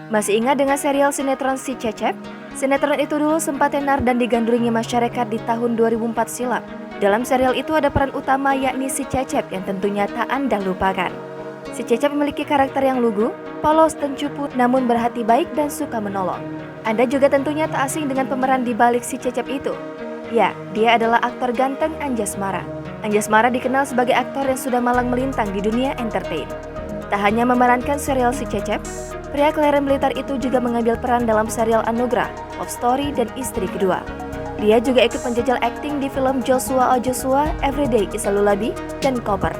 Masih ingat dengan serial sinetron Si Cecep? Sinetron itu dulu sempat tenar dan digandrungi masyarakat di tahun 2004 silam. Dalam serial itu ada peran utama yakni Si Cecep yang tentunya tak Anda lupakan. Si Cecep memiliki karakter yang lugu, polos dan cupu namun berhati baik dan suka menolong. Anda juga tentunya tak asing dengan pemeran di balik Si Cecep itu. Ya, dia adalah aktor ganteng Anjasmara. Anjasmara dikenal sebagai aktor yang sudah malang melintang di dunia entertain. Tak hanya memerankan serial Si Cecep, pria kelahiran Blitar itu juga mengambil peran dalam serial Anugerah, Love Story, dan Istri Kedua. Dia juga ikut menjajal akting di film Joshua O Joshua, Everyday is a Lullaby, dan Koper.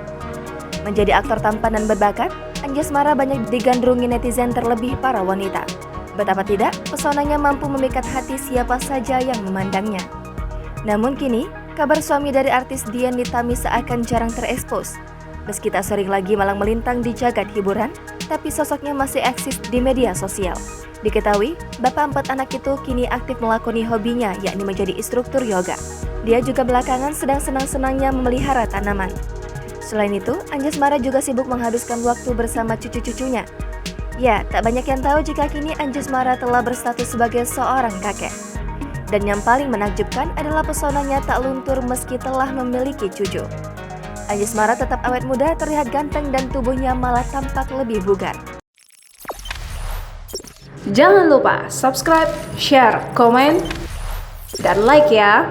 Menjadi aktor tampan dan berbakat, Anjasmara banyak digandrungi netizen terlebih para wanita. Betapa tidak, pesonanya mampu memikat hati siapa saja yang memandangnya. Namun kini, kabar suami dari artis Dian Nitami seakan jarang terekspos. Meski tak sering lagi malang melintang di jagat hiburan, tapi sosoknya masih eksis di media sosial. Diketahui, bapak 4 anak itu kini aktif melakoni hobinya, yakni menjadi instruktur yoga. Dia juga belakangan sedang senang-senangnya memelihara tanaman. Selain itu, Anjasmara juga sibuk menghabiskan waktu bersama cucu-cucunya. Ya, tak banyak yang tahu jika kini Anjasmara telah berstatus sebagai seorang kakek. Dan yang paling menakjubkan adalah pesonanya tak luntur meski telah memiliki cucu. Anjasmara tetap awet muda, terlihat ganteng dan tubuhnya malah tampak lebih bugar. Jangan lupa subscribe, share, komen, dan like ya!